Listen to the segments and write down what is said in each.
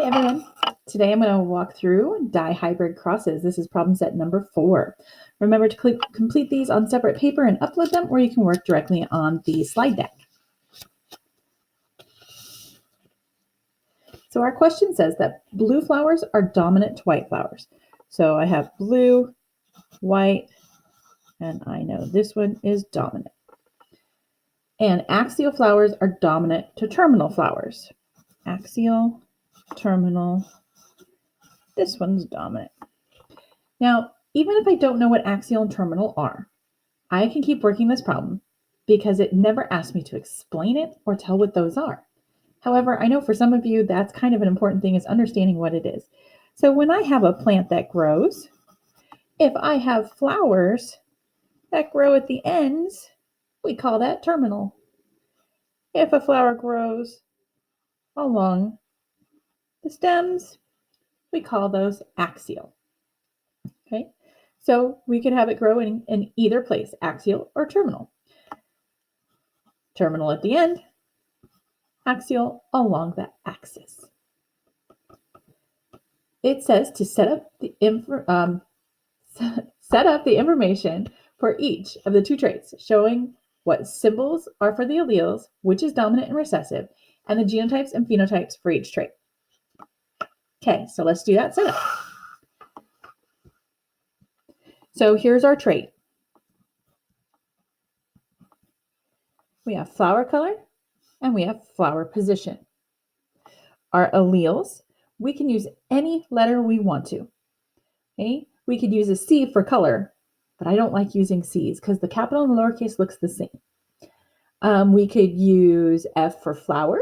everyone. Today I'm going to walk through dihybrid crosses. This is problem set number 4. Remember to complete these on separate paper and upload them, or you can work directly on the slide deck. So our question says that blue flowers are dominant to white flowers. So I have blue, white, and I know this one is dominant. And axial flowers are dominant to terminal flowers. Axial, terminal, this one's dominant. Now, even if I don't know what axial and terminal are, I can keep working this problem because it never asked me to explain it or tell what those are. However, I know for some of you, that's kind of an important thing, is understanding what it is. So when I have a plant that grows, if I have flowers that grow at the ends, we call that terminal. If a flower grows along the stems, we call those axial. Okay, so we could have it grow in either place, axial or terminal. Terminal at the end, axial along the axis. It says to set up the information for each of the two traits, showing what symbols are for the alleles, which is dominant and recessive, and the genotypes and phenotypes for each trait. Okay, so let's do that setup. So here's our trait. We have flower color and we have flower position. Our alleles, we can use any letter we want to. Okay, we could use a C for color, but I don't like using C's because the capital and the lowercase looks the same. We could use F for flower,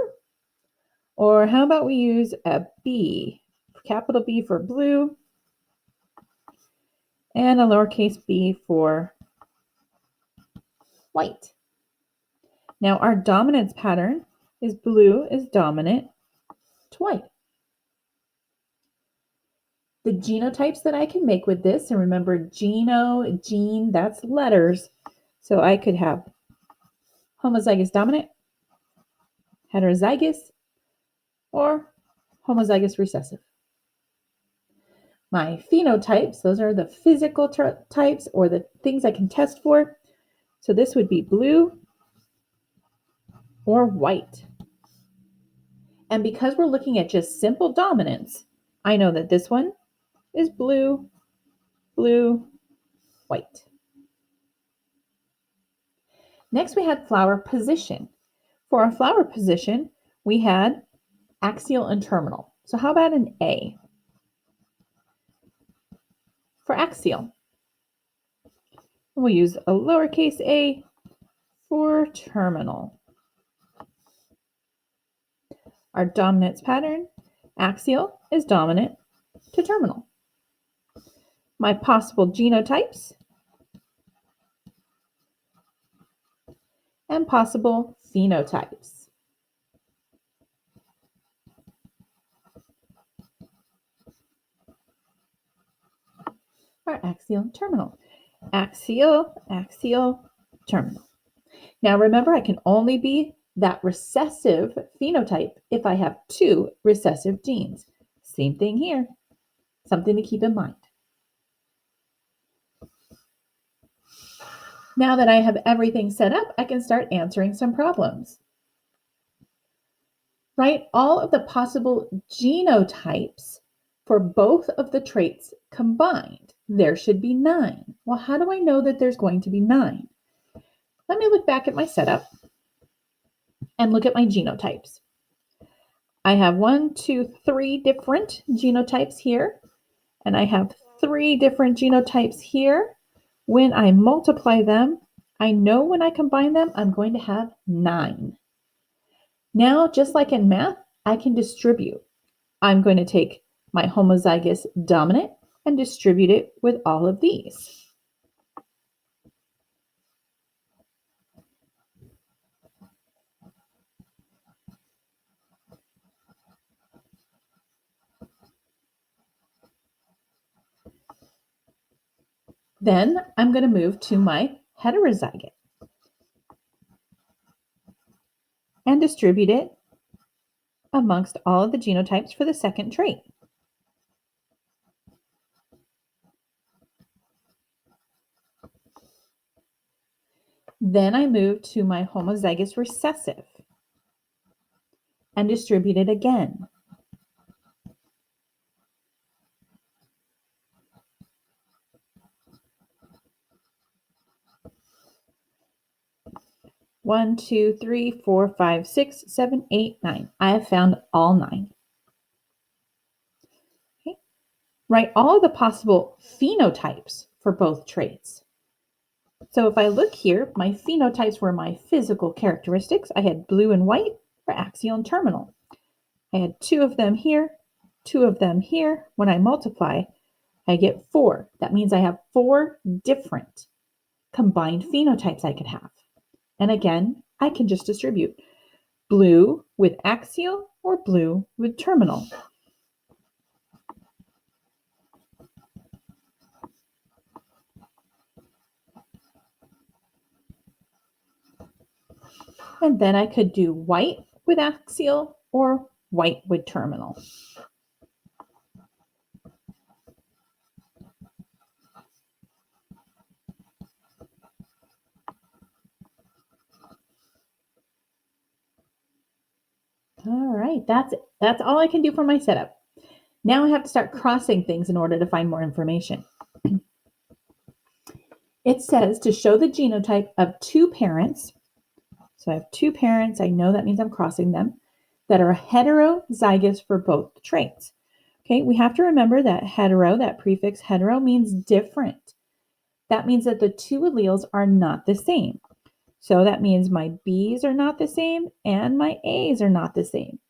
or how about we use a B, capital B for blue, and a lowercase b for white. Now our dominance pattern is blue is dominant to white. The genotypes that I can make with this, and remember gene, that's letters. So I could have homozygous dominant, heterozygous, or homozygous recessive. My phenotypes, those are the physical types or the things I can test for. So this would be blue or white. And because we're looking at just simple dominance, I know that this one is blue, blue, white. Next, we had flower position. For our flower position, we had axial and terminal. So how about an A? For axial, we'll use a lowercase a for terminal. Our dominance pattern, axial is dominant to terminal. My possible genotypes and possible phenotypes. Our axial and terminal. Axial, terminal. Now remember, I can only be that recessive phenotype if I have 2 recessive genes. Same thing here. Something to keep in mind. Now that I have everything set up, I can start answering some problems. Write all of the possible genotypes for both of the traits combined. There should be 9. Well, how do I know that there's going to be 9? Let me look back at my setup and look at my genotypes. I have 1, 2, 3 different genotypes here, and I have 3 different genotypes here. When I multiply them, I know when I combine them, I'm going to have 9. Now, just like in math, I can distribute. I'm going to take my homozygous dominant and distribute it with all of these. Then I'm going to move to my heterozygous and distribute it amongst all of the genotypes for the second trait. Then I move to my homozygous recessive and distribute it again. One, two, three, four, five, six, seven, 8, 9. I have found all 9. Okay. Write all of the possible phenotypes for both traits. So if I look here, my phenotypes were my physical characteristics. I had blue and white for axial and terminal. I had 2 of them here, 2 of them here. When I multiply, I get 4. That means I have 4 different combined phenotypes I could have. And again, I can just distribute blue with axial or blue with terminal. And then I could do white with axial or white with terminal. All right, that's it. That's all I can do for my setup. Now I have to start crossing things in order to find more information. It says to show the genotype of 2 parents. So I have 2 parents. I know that means I'm crossing them that are heterozygous for both traits. Okay, we have to remember that hetero, that prefix hetero means different. That means that the 2 alleles are not the same. So that means my B's are not the same and my A's are not the same.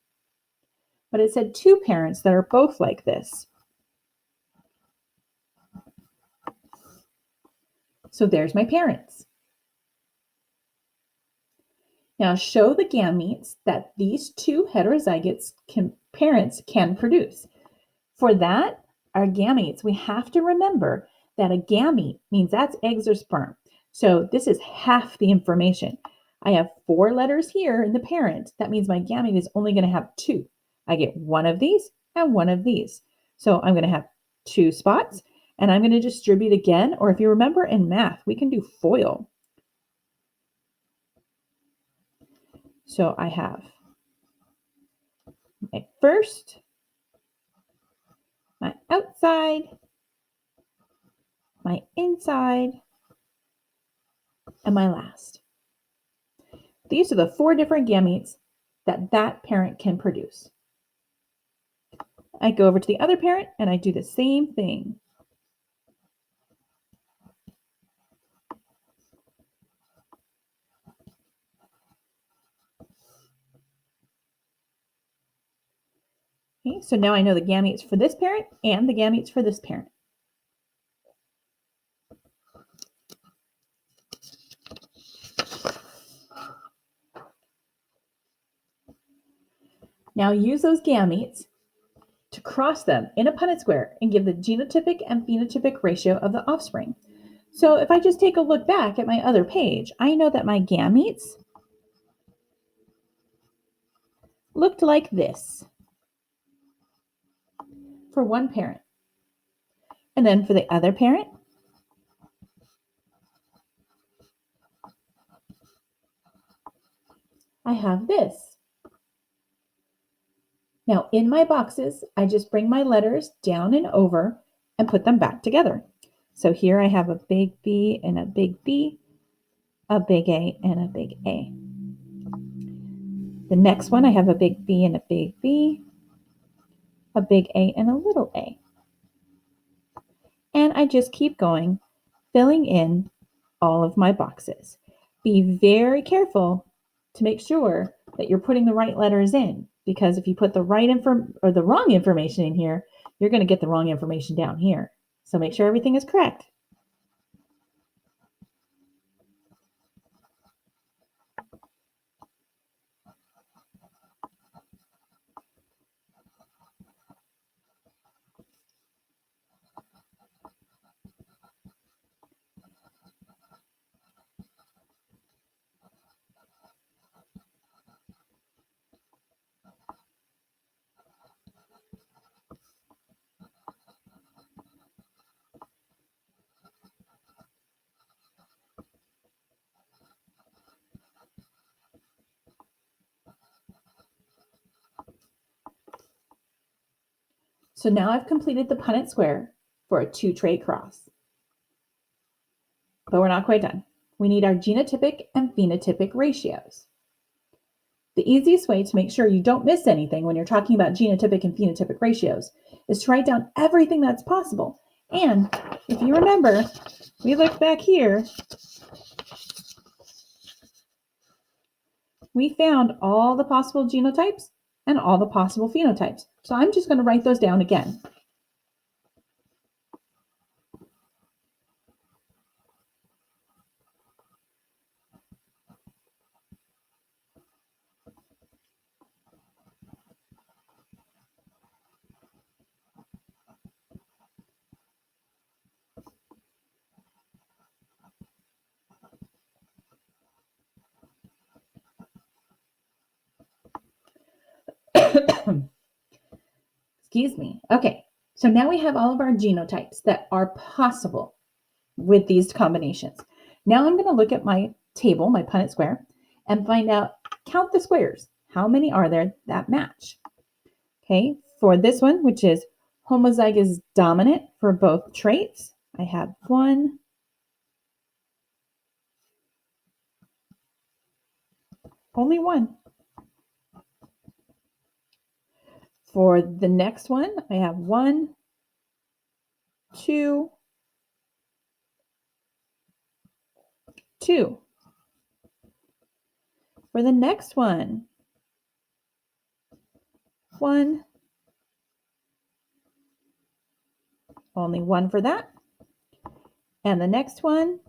But it said 2 parents that are both like this. So there's my parents. Now show the gametes that these 2 heterozygous parents can produce. For that, our gametes, we have to remember that a gamete means that's eggs or sperm. So this is half the information. I have 4 letters here in the parent. That means my gamete is only going to have 2. I get 1 of these and 1 of these. So I'm going to have 2 spots, and I'm going to distribute again. Or if you remember in math, we can do FOIL. So I have my first, my outside, my inside, and my last. These are the 4 different gametes that that parent can produce. I go over to the other parent and I do the same thing. Okay, so now I know the gametes for this parent and the gametes for this parent. Now use those gametes to cross them in a Punnett square and give the genotypic and phenotypic ratio of the offspring. So if I just take a look back at my other page, I know that my gametes looked like this for one parent. And then for the other parent, I have this. Now in my boxes, I just bring my letters down and over and put them back together. So here I have a big B and a big B, a big A and a big A. The next one, I have a big B and a big B, a big A and a little a. And I just keep going, filling in all of my boxes. Be very careful to make sure that you're putting the right letters in, because if you put the right or the wrong information in here, you're going to get the wrong information down here. So make sure everything is correct. So now I've completed the Punnett square for a 2-trait cross. But we're not quite done. We need our genotypic and phenotypic ratios. The easiest way to make sure you don't miss anything when you're talking about genotypic and phenotypic ratios is to write down everything that's possible. And if you remember, we look back here, we found all the possible genotypes and all the possible phenotypes. So I'm just going to write those down again. Excuse me. Okay, so now we have all of our genotypes that are possible with these combinations. Now I'm going to look at my table, my Punnett square, and find out, count the squares. How many are there that match? Okay, for this one, which is homozygous dominant for both traits, I have 1, only 1. For the next one, I have 1, 2, 2. For the next one, 1, only 1 for that. And the next one,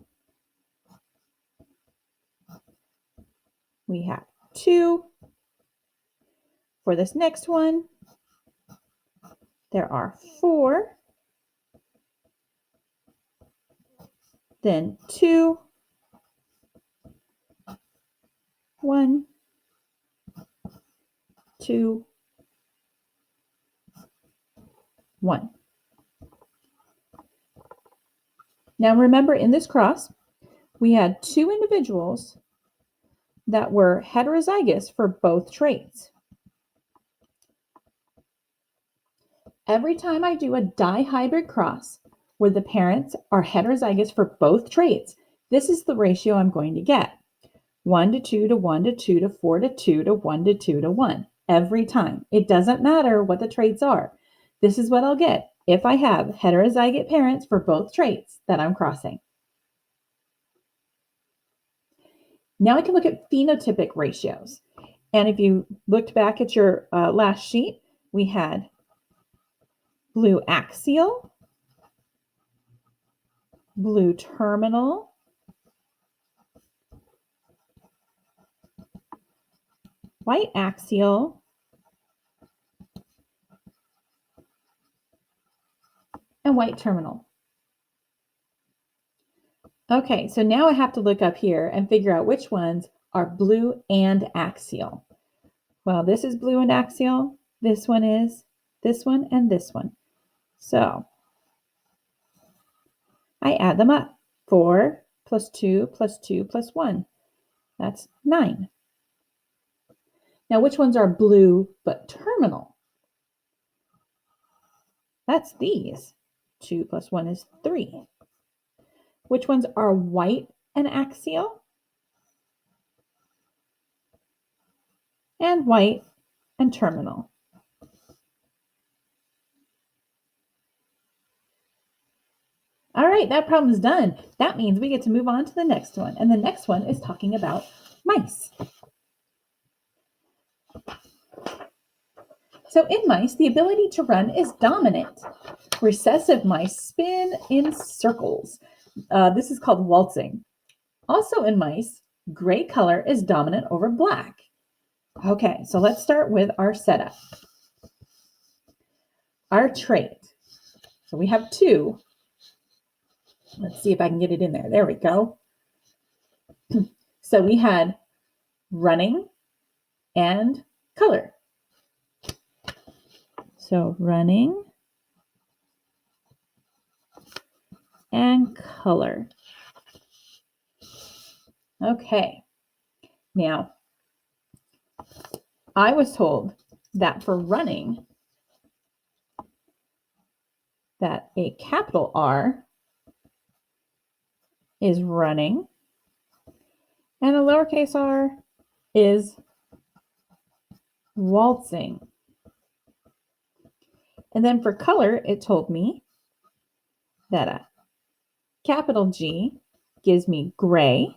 we have 2. For this next one, there are 4. Then 2, 1, 2, 1. Now remember, in this cross, we had 2 individuals that were heterozygous for both traits. Every time I do a dihybrid cross where the parents are heterozygous for both traits, this is the ratio I'm going to get. 1 to 2 to 1 to 2 to 4 to 2 to 1 to 2 to 1. Every time. It doesn't matter what the traits are. This is what I'll get if I have heterozygous parents for both traits that I'm crossing. Now I can look at phenotypic ratios. And if you looked back at your last sheet, we had blue axial, blue terminal, white axial, and white terminal. Okay, so now I have to look up here and figure out which ones are blue and axial. Well, this is blue and axial, this one is, this one, and this one. So I add them up. 4 plus 2 plus 2 plus 1. That's 9. Now, which ones are blue but terminal? That's these. 2 plus 1 is 3. Which ones are white and axial? And white and terminal. All right, that problem's done. That means we get to move on to the next one. And the next one is talking about mice. So in mice, the ability to run is dominant. Recessive mice spin in circles. This is called waltzing. Also in mice, gray color is dominant over black. Okay, so let's start with our setup. Our trait. So we have 2. Let's see if I can get it in there. There we go. So we had running and color. So running and color. Okay. Now, I was told that for running, that a capital R is running and a lowercase r is waltzing. And then for color, it told me that a capital G gives me gray,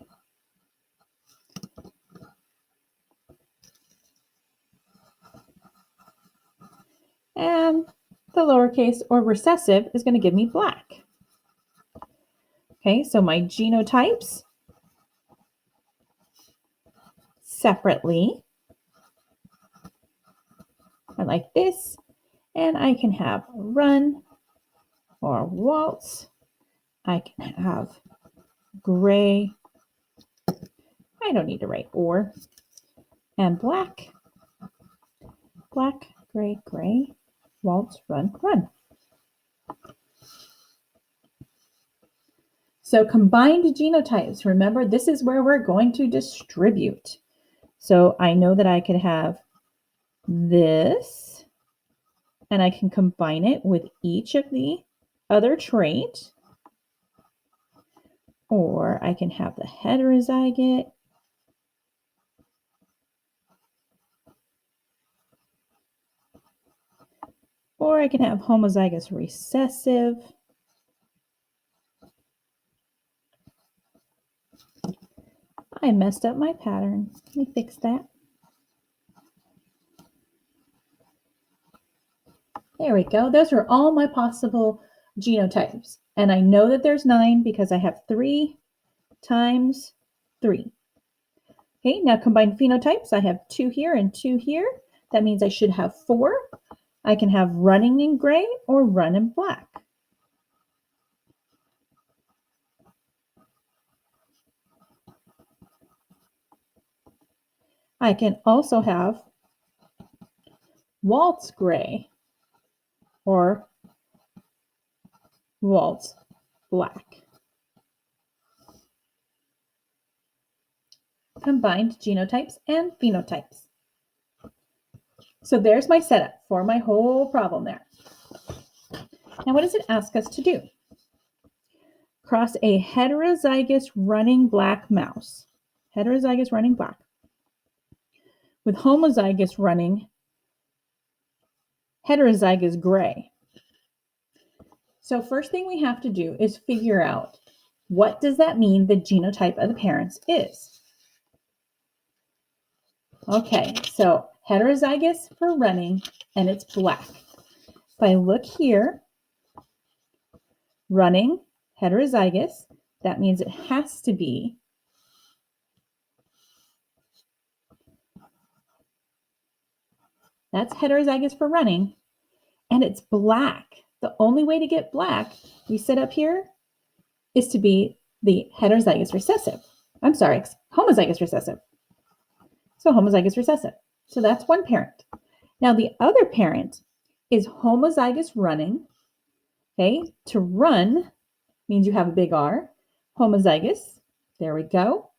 and the lowercase or recessive is going to give me black. Okay, so my genotypes separately are like this, and I can have run or waltz. I can have gray. I don't need to write or. And black, black, gray, gray, waltz, run, run. So combined genotypes, remember, this is where we're going to distribute. So I know that I could have this, and I can combine it with each of the other trait, or I can have the heterozygote, or I can have homozygous recessive, I messed up my pattern. Let me fix that. There we go. Those are all my possible genotypes. And I know that there's 9 because I have 3 times 3. Okay, now combined phenotypes. I have 2 here and 2 here. That means I should have 4. I can have running in gray or run in black. I can also have waltz gray or waltz black. Combined genotypes and phenotypes. So there's my setup for my whole problem there. Now what does it ask us to do? Cross a heterozygous running black mouse. Heterozygous running black. With homozygous running heterozygous gray. So first thing we have to do is figure out what does that mean the genotype of the parents is. Okay, so heterozygous for running, and it's black. If I look here, running, heterozygous, that means it has to be that's heterozygous for running, and it's black. The only way to get black, we set up here, is to be the heterozygous recessive. I'm sorry, homozygous recessive. So homozygous recessive. So that's one parent. Now the other parent is homozygous running. Okay, to run means you have a big R. Homozygous, there we go.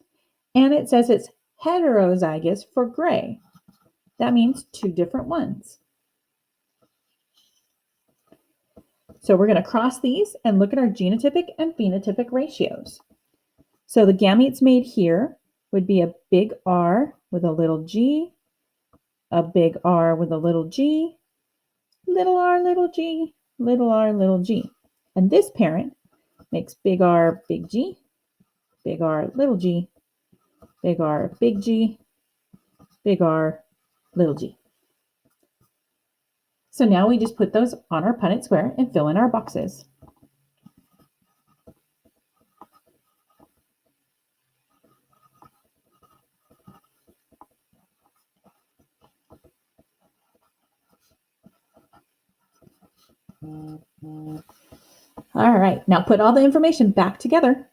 And it says it's heterozygous for gray. That means 2 different ones. So we're going to cross these and look at our genotypic and phenotypic ratios. So the gametes made here would be a big R with a little g, a big R with a little g, little r, little g, little r, little g. And this parent makes big R, big G, big R, little g, big R, big G, big R, little g. So now we just put those on our Punnett square and fill in our boxes. All right, now put all the information back together.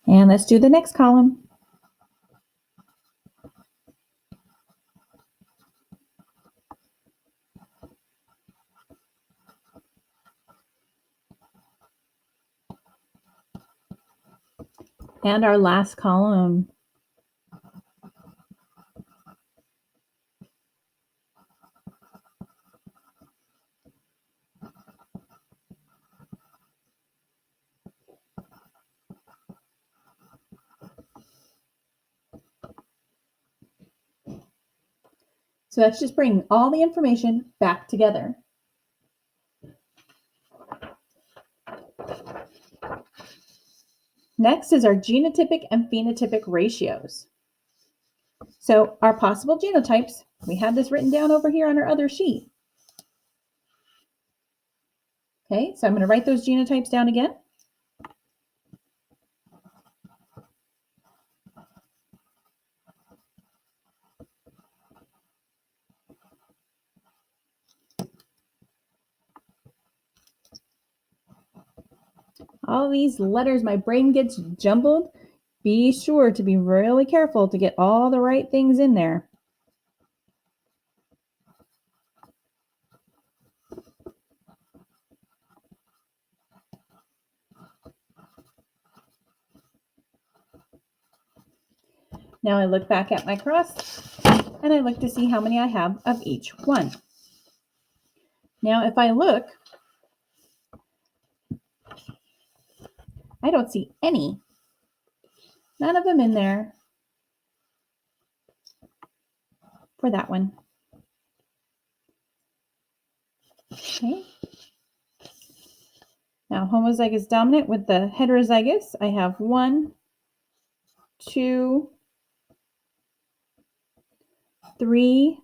And let's do the next column. And our last column. So that's just bringing all the information back together. Next is our genotypic and phenotypic ratios. So our possible genotypes, we have this written down over here on our other sheet. Okay, so I'm going to write those genotypes down again. All these letters, my brain gets jumbled. Be sure to be really careful to get all the right things in there. Now I look back at my cross and I look to see how many I have of each one. Now if I look, I don't see any. None of them in there for that one. Okay. Now homozygous dominant with the heterozygous, I have 1, 2, 3,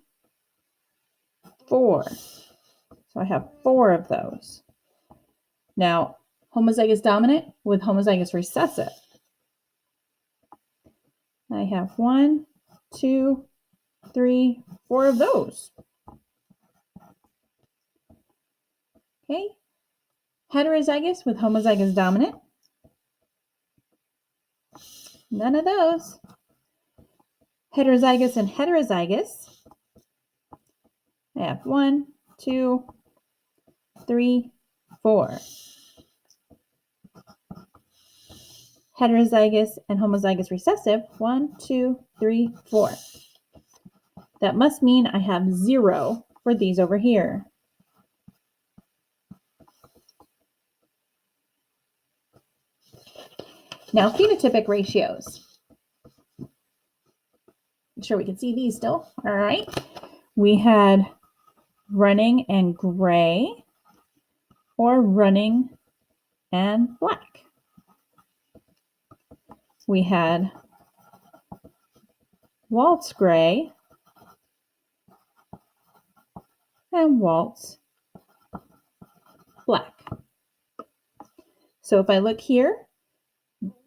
4. So I have 4 of those. Now, homozygous dominant with homozygous recessive. I have 1, 2, 3, 4 of those. Okay. Heterozygous with homozygous dominant. None of those. Heterozygous and heterozygous. I have 1, 2, 3, 4. Heterozygous and homozygous recessive, 1, 2, 3, 4. That must mean I have 0 for these over here. Now, phenotypic ratios. Make sure we can see these still. All right. We had running and gray or running and black. We had waltz gray and waltz black. So if I look here,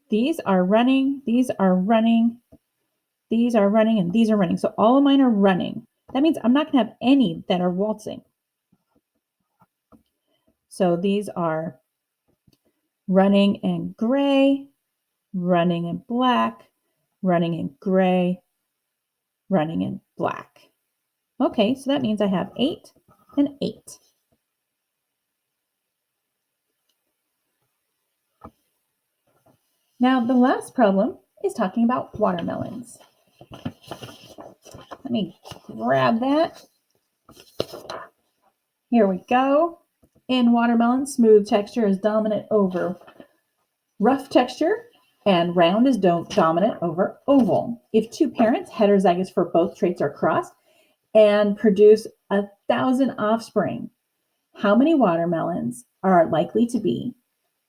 these are running, these are running, these are running, and these are running. So all of mine are running. That means I'm not going to have any that are waltzing. So these are running in gray, running in black, running in gray, running in black. Okay, so that means I have 8 and 8. Now, the last problem is talking about watermelons. Let me grab that. Here we go. In watermelon, smooth texture is dominant over rough texture, and round is dominant over oval. If 2 parents, heterozygous for both traits, are crossed and produce 1,000 offspring, how many watermelons are likely to be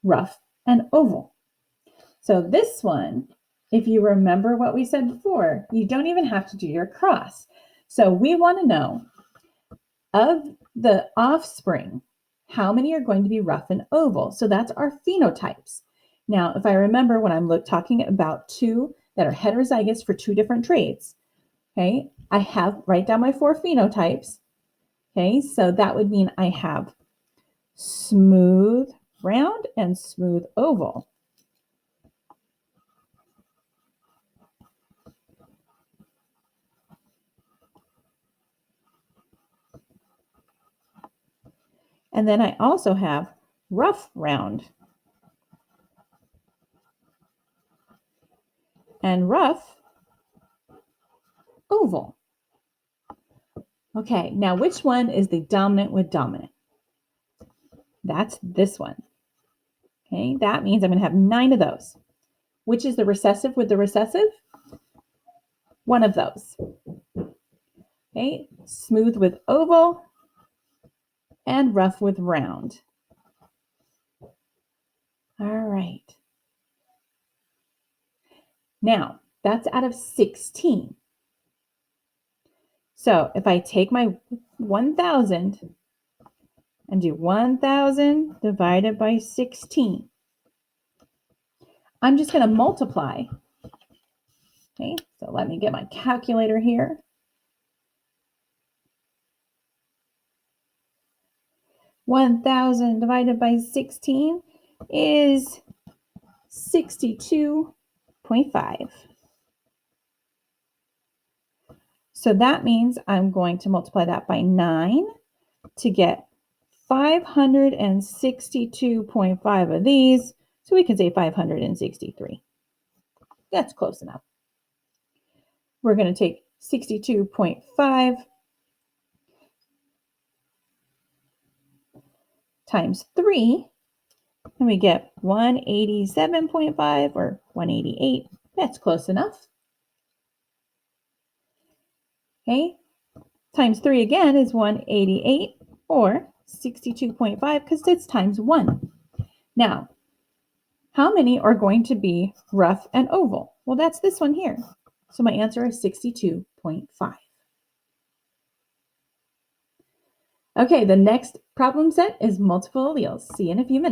rough and oval? So this one, if you remember what we said before, you don't even have to do your cross. So we want to know, of the offspring, how many are going to be rough and oval? So that's our phenotypes. Now, if I remember when I'm talking about 2 that are heterozygous for 2 different traits, okay, I write down my 4 phenotypes. Okay, so that would mean I have smooth round and smooth oval. And then I also have rough round. And rough oval. Okay, now which one is the dominant with dominant? That's this one. Okay, that means I'm going to have 9 of those. Which is the recessive with the recessive? One of those. Okay, smooth with oval and rough with round. All right. Now, that's out of 16. So if I take my 1,000 and do 1,000 divided by 16, I'm just going to multiply. Okay, so let me get my calculator here. 1,000 divided by 16 is 62.5. So that means I'm going to multiply that by 9 to get 562.5 of these. So we can say 563. That's close enough. We're going to take 62.5 times 3, and we get 187.5 or 188. That's close enough. Okay, times 3 again is 188 or 62.5 because it's times 1. Now, how many are going to be rough and oval? Well, that's this one here. So my answer is 62.5. Okay, the next problem set is multiple alleles. See you in a few minutes.